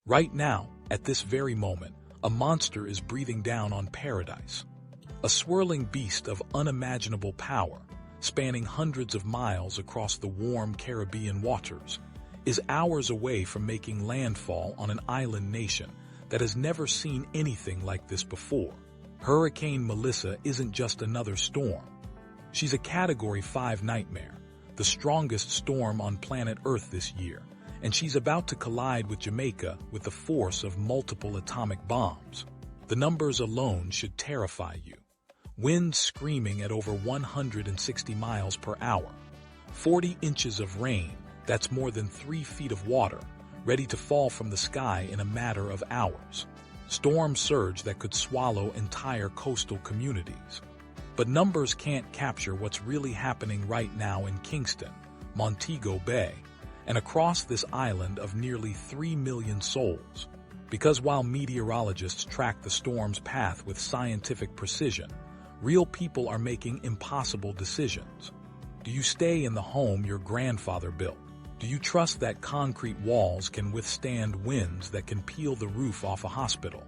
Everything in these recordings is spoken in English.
Right now, at this very moment, a monster is breathing down on paradise. A swirling beast of unimaginable power, spanning hundreds of miles across the warm Caribbean waters, is hours away from making landfall on an island nation that has never seen anything like this before. Hurricane Melissa isn't just another storm. She's a Category 5 nightmare, the strongest storm on planet Earth this year, and she's about to collide with Jamaica with the force of multiple atomic bombs. The numbers alone should terrify you. Winds screaming at over 160 miles per hour, 40 inches of rain, that's more than 3 feet of water, ready to fall from the sky in a matter of hours. Storm surge that could swallow entire coastal communities. But numbers can't capture what's really happening right now in Kingston, Montego Bay, and across this island of nearly 3 million souls. Because while meteorologists track the storm's path with scientific precision, real people are making impossible decisions. Do you stay in the home your grandfather built? Do you trust that concrete walls can withstand winds that can peel the roof off a hospital?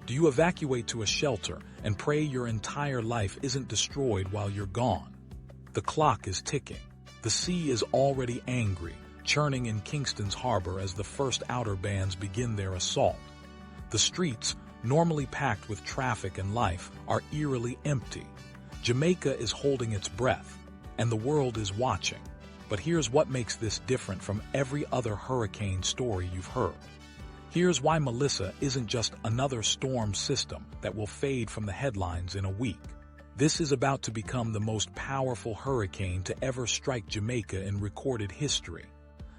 Do you evacuate to a shelter and pray your entire life isn't destroyed while you're gone? The clock is ticking. The sea is already angry, churning in Kingston's harbor as the first outer bands begin their assault. The streets, normally packed with traffic and life, are eerily empty. Jamaica is holding its breath, and the world is watching. But here's what makes this different from every other hurricane story you've heard. Here's why Melissa isn't just another storm system that will fade from the headlines in a week. This is about to become the most powerful hurricane to ever strike Jamaica in recorded history.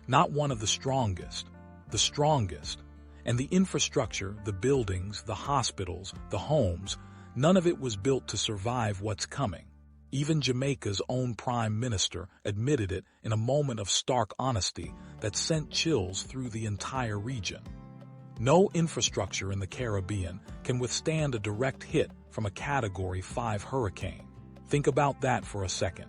Not one of the strongest, the strongest. And the infrastructure, the buildings, the hospitals, the homes, none of it was built to survive what's coming. Even Jamaica's own prime minister admitted it in a moment of stark honesty that sent chills through the entire region. No infrastructure in the Caribbean can withstand a direct hit from a Category 5 hurricane. Think about that for a second.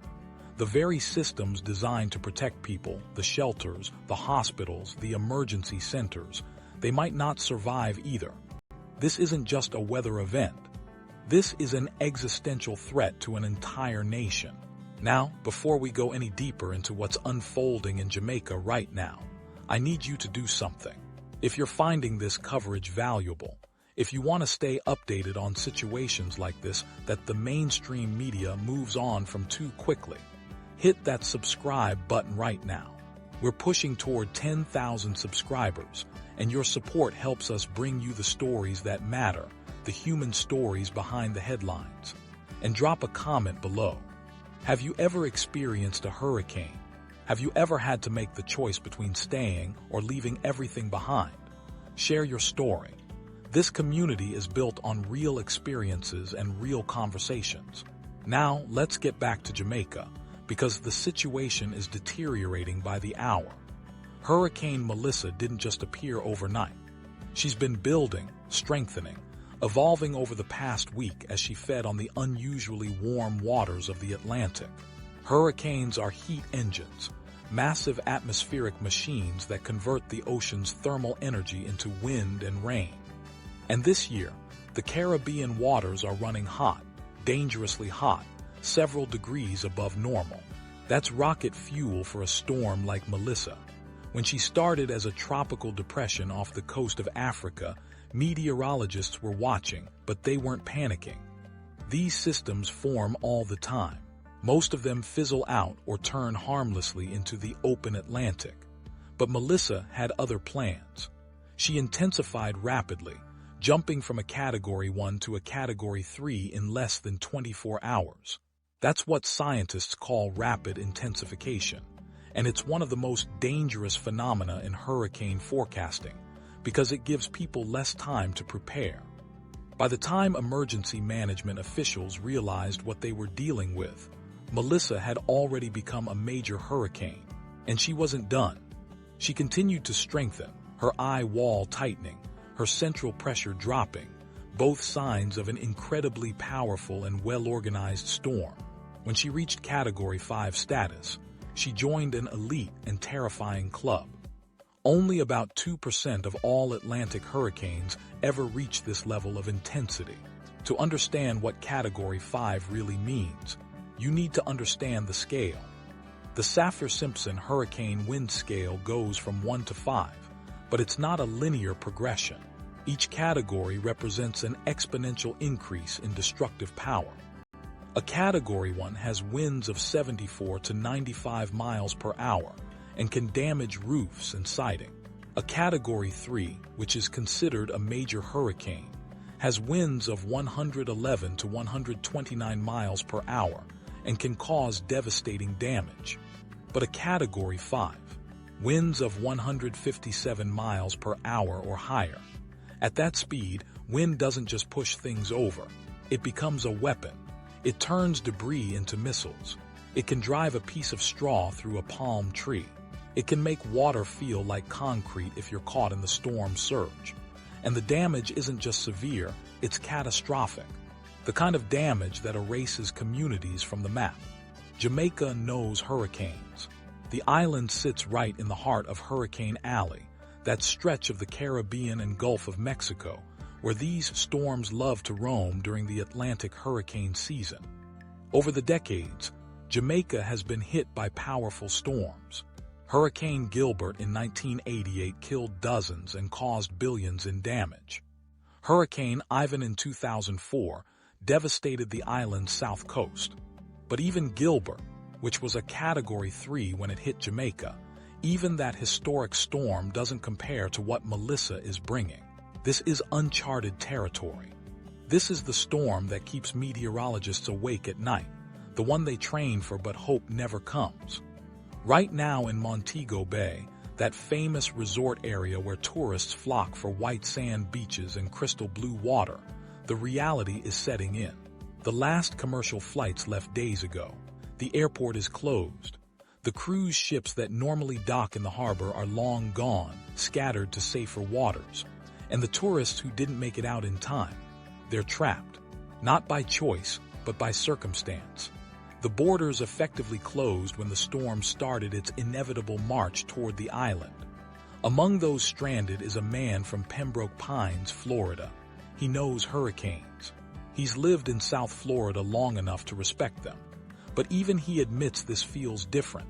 The very systems designed to protect people, the shelters, the hospitals, the emergency centers, they might not survive either. This isn't just a weather event. This is an existential threat to an entire nation. Now, before we go any deeper into what's unfolding in Jamaica right now, I need you to do something. If you're finding this coverage valuable, if you want to stay updated on situations like this that the mainstream media moves on from too quickly, hit that subscribe button right now. We're pushing toward 10,000 subscribers, and your support helps us bring you the stories that matter, the human stories behind the headlines. And drop a comment below. Have you ever experienced a hurricane? Have you ever had to make the choice between staying or leaving everything behind? Share your story. This community is built on real experiences and real conversations. Now, let's get back to Jamaica, because the situation is deteriorating by the hour. Hurricane Melissa didn't just appear overnight. She's been building, strengthening, evolving over the past week as she fed on the unusually warm waters of the Atlantic. Hurricanes are heat engines, massive atmospheric machines that convert the ocean's thermal energy into wind and rain. And this year, the Caribbean waters are running hot, dangerously hot, several degrees above normal. That's rocket fuel for a storm like Melissa. When she started as a tropical depression off the coast of Africa, meteorologists were watching, but they weren't panicking. These systems form all the time. Most of them fizzle out or turn harmlessly into the open Atlantic. But Melissa had other plans. She intensified rapidly, jumping from a Category 1 to a Category 3 in less than 24 hours. That's what scientists call rapid intensification, and it's one of the most dangerous phenomena in hurricane forecasting because it gives people less time to prepare. By the time emergency management officials realized what they were dealing with, Melissa had already become a major hurricane, and she wasn't done. She continued to strengthen, her eye wall tightening, her central pressure dropping, both signs of an incredibly powerful and well-organized storm. When she reached Category 5 status, she joined an elite and terrifying club. Only about 2% of all Atlantic hurricanes ever reach this level of intensity. To understand what Category 5 really means, you need to understand the scale. The Saffir-Simpson hurricane wind scale goes from 1 to 5, but it's not a linear progression. Each category represents an exponential increase in destructive power. A Category 1 has winds of 74 to 95 miles per hour and can damage roofs and siding. A Category 3, which is considered a major hurricane, has winds of 111 to 129 miles per hour and can cause devastating damage. But a Category 5, winds of 157 miles per hour or higher. At that speed, wind doesn't just push things over. It becomes a weapon. It turns debris into missiles. It can drive a piece of straw through a palm tree. It can make water feel like concrete if you're caught in the storm surge. And the damage isn't just severe, it's catastrophic. The kind of damage that erases communities from the map. Jamaica knows hurricanes. The island sits right in the heart of Hurricane Alley, that stretch of the Caribbean and Gulf of Mexico, where these storms love to roam during the Atlantic hurricane season. Over the decades, Jamaica has been hit by powerful storms. Hurricane Gilbert in 1988 killed dozens and caused billions in damage. Hurricane Ivan in 2004 devastated the island's south coast. But even Gilbert, which was a Category 3 when it hit Jamaica, even that historic storm doesn't compare to what Melissa is bringing. This is uncharted territory. This is the storm that keeps meteorologists awake at night, the one they train for but hope never comes. Right now in Montego Bay, that famous resort area where tourists flock for white sand beaches and crystal blue water, the reality is setting in. The last commercial flights left days ago. The airport is closed. The cruise ships that normally dock in the harbor are long gone, scattered to safer waters. And the tourists who didn't make it out in time, they're trapped. Not by choice, but by circumstance. The borders effectively closed when the storm started its inevitable march toward the island. Among those stranded is a man from Pembroke Pines, Florida. He knows hurricanes. He's lived in South Florida long enough to respect them. But even he admits this feels different.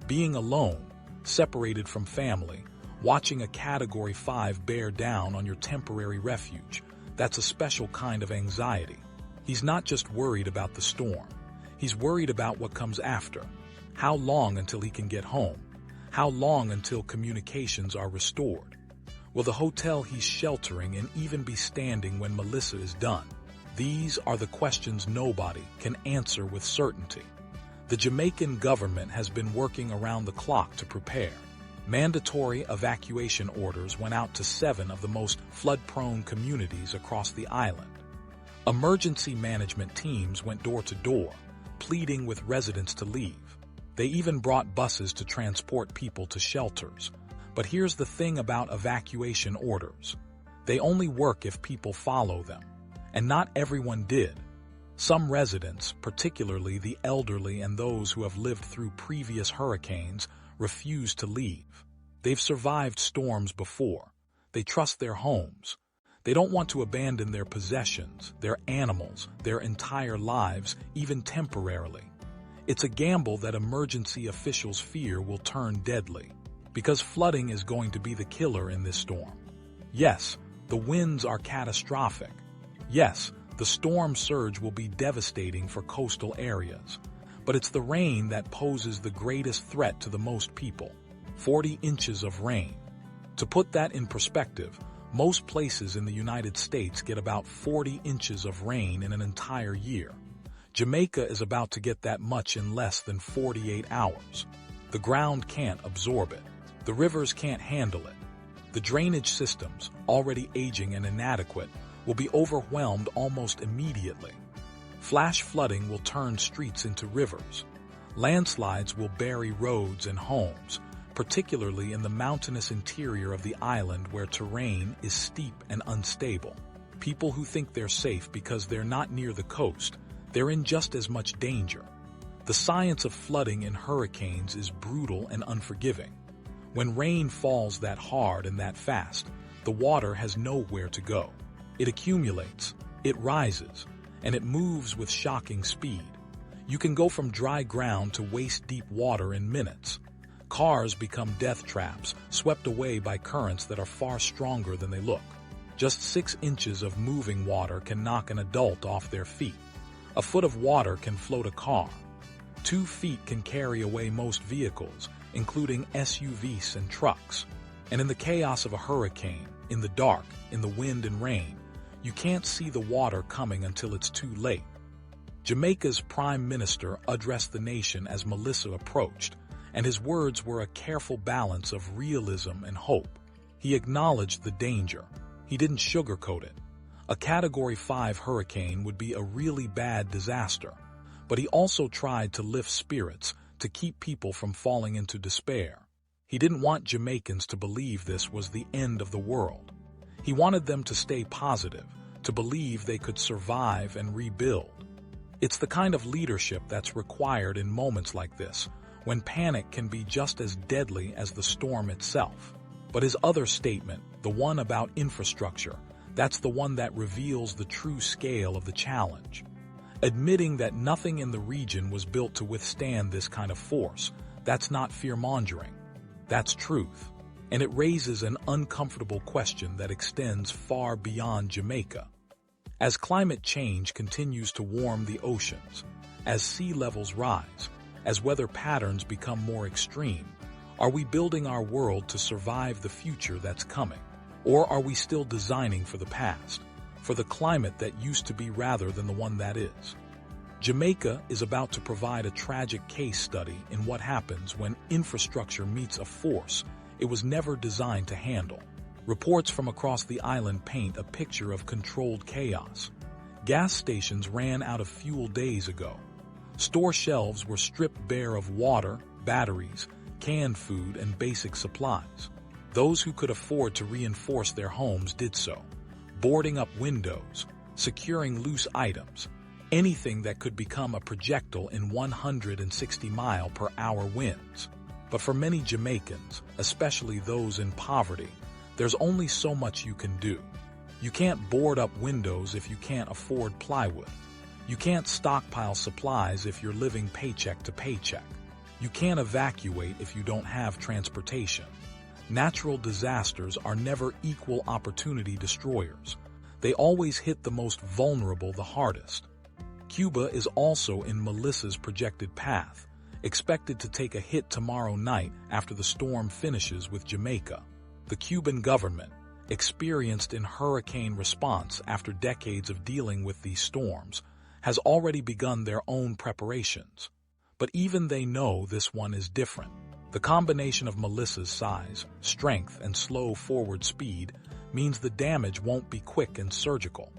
Being alone, separated from family, watching a Category 5 bear down on your temporary refuge, that's a special kind of anxiety. He's not just worried about the storm. He's worried about what comes after. How long until he can get home? How long until communications are restored? Will the hotel he's sheltering and even be standing when Melissa is done? These are the questions nobody can answer with certainty. The Jamaican government has been working around the clock to prepare. Mandatory evacuation orders went out to 7 of the most flood-prone communities across the island. Emergency management teams went door to door, pleading with residents to leave. They even brought buses to transport people to shelters. But here's the thing about evacuation orders. They only work if people follow them. And not everyone did. Some residents, particularly the elderly and those who have lived through previous hurricanes, refuse to leave. They've survived storms before. They trust their homes. They don't want to abandon their possessions, their animals, their entire lives, even temporarily. It's a gamble that emergency officials fear will turn deadly, because flooding is going to be the killer in this storm. Yes, the winds are catastrophic. Yes, the storm surge will be devastating for coastal areas. But it's the rain that poses the greatest threat to the most people. 40 inches of rain. To put that in perspective, most places in the United States get about 40 inches of rain in an entire year. Jamaica is about to get that much in less than 48 hours. The ground can't absorb it. The rivers can't handle it. The drainage systems, already aging and inadequate, will be overwhelmed almost immediately. Flash flooding will turn streets into rivers. Landslides will bury roads and homes, particularly in the mountainous interior of the island where terrain is steep and unstable. People who think they're safe because they're not near the coast, they're in just as much danger. The science of flooding in hurricanes is brutal and unforgiving. When rain falls that hard and that fast, the water has nowhere to go. It accumulates, it rises, and it moves with shocking speed. You can go from dry ground to waist-deep water in minutes. Cars become death traps, swept away by currents that are far stronger than they look. Just 6 inches of moving water can knock an adult off their feet. A foot of water can float a car. 2 feet can carry away most vehicles, including SUVs and trucks. And in the chaos of a hurricane, in the dark, in the wind and rain, you can't see the water coming until it's too late. Jamaica's Prime Minister addressed the nation as Melissa approached, and his words were a careful balance of realism and hope. He acknowledged the danger. He didn't sugarcoat it. A Category 5 hurricane would be a really bad disaster, but he also tried to lift spirits, to keep people from falling into despair. He didn't want Jamaicans to believe this was the end of the world. He wanted them to stay positive, to believe they could survive and rebuild. It's the kind of leadership that's required in moments like this, when panic can be just as deadly as the storm itself. But his other statement, the one about infrastructure, that's the one that reveals the true scale of the challenge. Admitting that nothing in the region was built to withstand this kind of force, that's not fear-mongering. That's truth. And it raises an uncomfortable question that extends far beyond Jamaica. As climate change continues to warm the oceans, as sea levels rise, as weather patterns become more extreme, are we building our world to survive the future that's coming? Or are we still designing for the past, for the climate that used to be rather than the one that is? Jamaica is about to provide a tragic case study in what happens when infrastructure meets a force it was never designed to handle. Reports from across the island paint a picture of controlled chaos. Gas stations ran out of fuel days ago. Store shelves were stripped bare of water, batteries, canned food, and basic supplies. Those who could afford to reinforce their homes did so, boarding up windows, securing loose items, anything that could become a projectile in 160-mile-per-hour winds. But for many Jamaicans, especially those in poverty, there's only so much you can do. You can't board up windows if you can't afford plywood. You can't stockpile supplies if you're living paycheck to paycheck. You can't evacuate if you don't have transportation. Natural disasters are never equal opportunity destroyers. They always hit the most vulnerable the hardest. Cuba is also in Melissa's projected path, expected to take a hit tomorrow night after the storm finishes with Jamaica. The Cuban government, experienced in hurricane response after decades of dealing with these storms, has already begun their own preparations. But even they know this one is different. The combination of Melissa's size, strength, and slow forward speed means the damage won't be quick and surgical.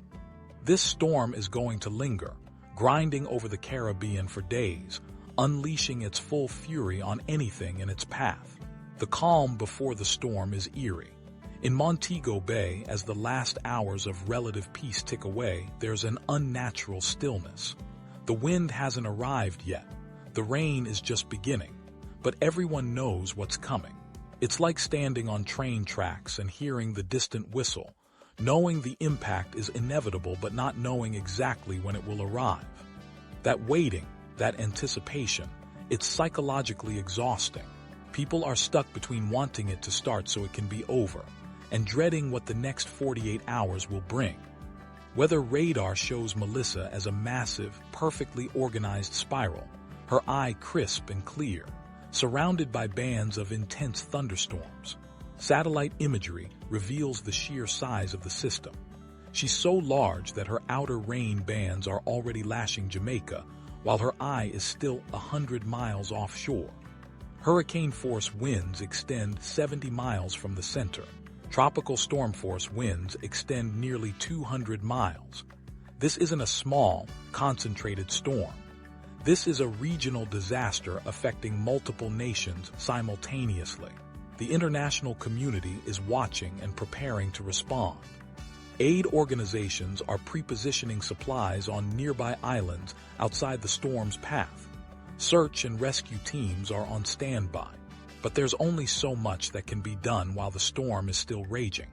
This storm is going to linger, grinding over the Caribbean for days, unleashing its full fury on anything in its path. The calm before the storm is eerie. In Montego Bay, as the last hours of relative peace tick away, there's an unnatural stillness. The wind hasn't arrived yet. The rain is just beginning. But everyone knows what's coming. It's like standing on train tracks and hearing the distant whistle, knowing the impact is inevitable but not knowing exactly when it will arrive. That waiting, that anticipation, it's psychologically exhausting. People are stuck between wanting it to start so it can be over and dreading what the next 48 hours will bring. Weather radar shows Melissa as a massive, perfectly organized spiral, her eye crisp and clear, surrounded by bands of intense thunderstorms. Satellite imagery reveals the sheer size of the system. She's so large that her outer rain bands are already lashing Jamaica, while her eye is still 100 miles offshore. Hurricane-force winds extend 70 miles from the center. Tropical storm-force winds extend nearly 200 miles. This isn't a small, concentrated storm. This is a regional disaster affecting multiple nations simultaneously. The international community is watching and preparing to respond. Aid organizations are pre-positioning supplies on nearby islands outside the storm's path. Search and rescue teams are on standby. But there's only so much that can be done while the storm is still raging.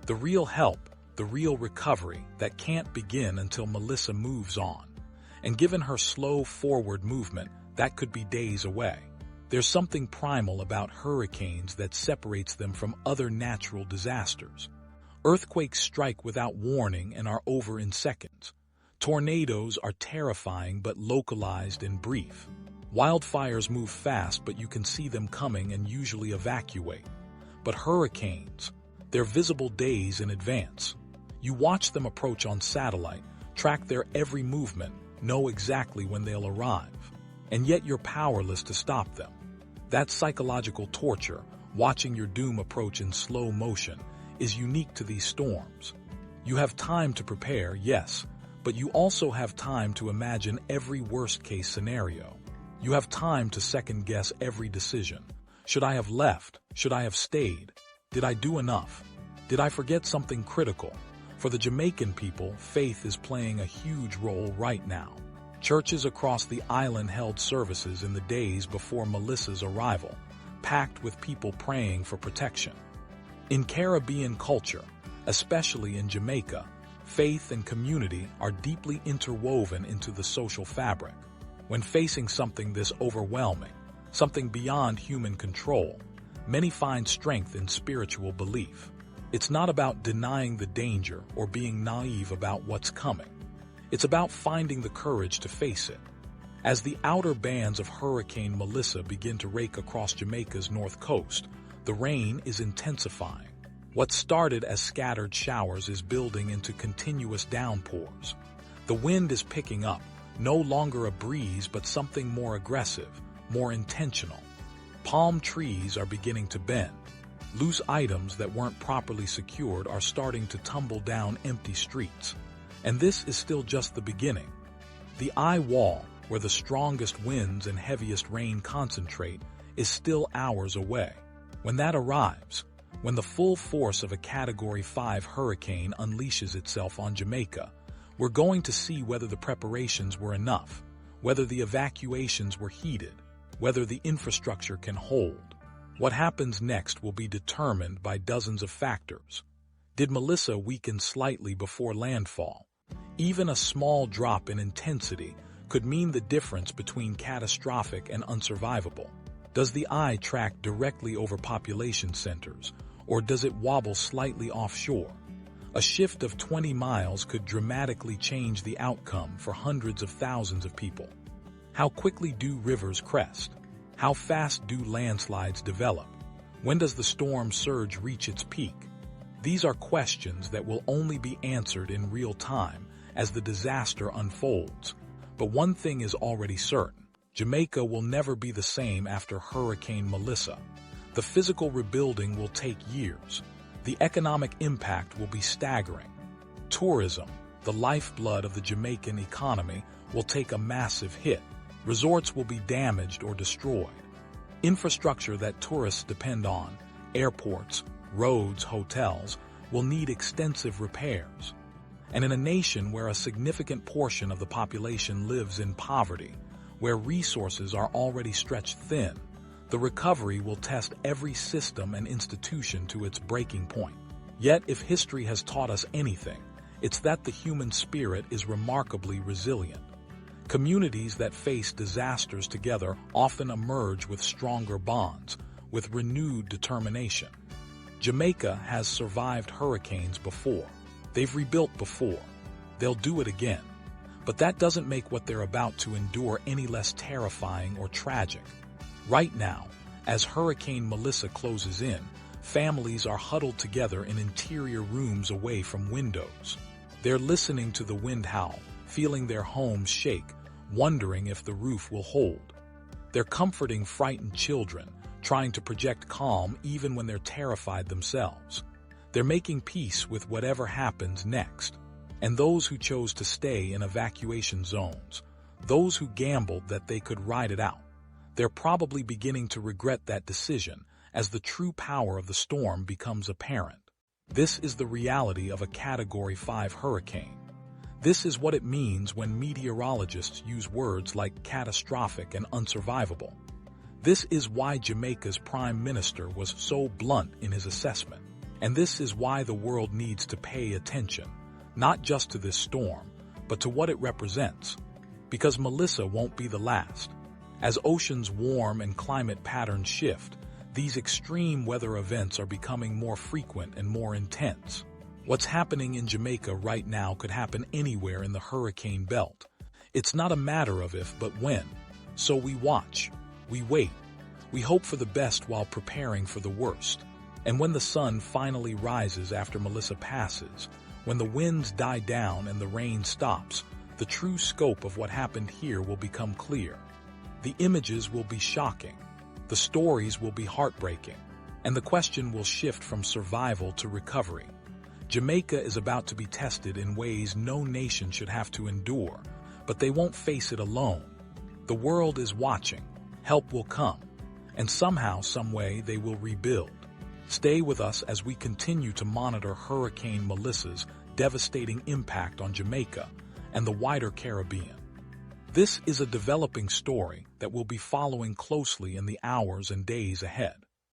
The real help, the real recovery, that can't begin until Melissa moves on. And given her slow forward movement, that could be days away. There's something primal about hurricanes that separates them from other natural disasters. Earthquakes strike without warning and are over in seconds. Tornadoes are terrifying but localized and brief. Wildfires move fast, but you can see them coming and usually evacuate. But hurricanes, they're visible days in advance. You watch them approach on satellite, track their every movement, know exactly when they'll arrive. And yet you're powerless to stop them. That psychological torture, watching your doom approach in slow motion, is unique to these storms. You have time to prepare, yes, but you also have time to imagine every worst-case scenario. You have time to second-guess every decision. Should I have left? Should I have stayed? Did I do enough? Did I forget something critical? For the Jamaican people, faith is playing a huge role right now. Churches across the island held services in the days before Melissa's arrival, packed with people praying for protection. In Caribbean culture, especially in Jamaica, faith and community are deeply interwoven into the social fabric. When facing something this overwhelming, something beyond human control, many find strength in spiritual belief. It's not about denying the danger or being naive about what's coming. It's about finding the courage to face it. As the outer bands of Hurricane Melissa begin to rake across Jamaica's north coast, the rain is intensifying. What started as scattered showers is building into continuous downpours. The wind is picking up, no longer a breeze but something more aggressive, more intentional. Palm trees are beginning to bend. Loose items that weren't properly secured are starting to tumble down empty streets. And this is still just the beginning. The eye wall, where the strongest winds and heaviest rain concentrate, is still hours away. When that arrives, when the full force of a Category 5 hurricane unleashes itself on Jamaica, we're going to see whether the preparations were enough, whether the evacuations were heeded, whether the infrastructure can hold. What happens next will be determined by dozens of factors. Did Melissa weaken slightly before landfall? Even a small drop in intensity could mean the difference between catastrophic and unsurvivable. Does the eye track directly over population centers, or does it wobble slightly offshore? A shift of 20 miles could dramatically change the outcome for hundreds of thousands of people. How quickly do rivers crest? How fast do landslides develop? When does the storm surge reach its peak? These are questions that will only be answered in real time as the disaster unfolds. But one thing is already certain. Jamaica will never be the same after Hurricane Melissa. The physical rebuilding will take years. The economic impact will be staggering. Tourism, the lifeblood of the Jamaican economy, will take a massive hit. Resorts will be damaged or destroyed. Infrastructure that tourists depend on, airports, roads, hotels, will need extensive repairs. And in a nation where a significant portion of the population lives in poverty, where resources are already stretched thin, the recovery will test every system and institution to its breaking point. Yet, if history has taught us anything, it's that the human spirit is remarkably resilient. Communities that face disasters together often emerge with stronger bonds, with renewed determination. Jamaica has survived hurricanes before. They've rebuilt before. They'll do it again. But that doesn't make what they're about to endure any less terrifying or tragic. Right now, as Hurricane Melissa closes in, families are huddled together in interior rooms away from windows. They're listening to the wind howl, feeling their homes shake, wondering if the roof will hold. They're comforting frightened children, trying to project calm even when they're terrified themselves. They're making peace with whatever happens next. And those who chose to stay in evacuation zones, those who gambled that they could ride it out, they're probably beginning to regret that decision as the true power of the storm becomes apparent. This is the reality of a Category 5 hurricane. This is what it means when meteorologists use words like catastrophic and unsurvivable. This is why Jamaica's Prime Minister was so blunt in his assessment. And this is why the world needs to pay attention, not just to this storm, but to what it represents. Because Melissa won't be the last. As oceans warm and climate patterns shift, these extreme weather events are becoming more frequent and more intense. What's happening in Jamaica right now could happen anywhere in the hurricane belt. It's not a matter of if but when. So we watch, we wait, we hope for the best while preparing for the worst. And when the sun finally rises after Melissa passes, when the winds die down and the rain stops, the true scope of what happened here will become clear. The images will be shocking, the stories will be heartbreaking, and the question will shift from survival to recovery. Jamaica is about to be tested in ways no nation should have to endure, but they won't face it alone. The world is watching, help will come, and somehow, some way, they will rebuild. Stay with us as we continue to monitor Hurricane Melissa's devastating impact on Jamaica and the wider Caribbean. This is a developing story that we'll be following closely in the hours and days ahead.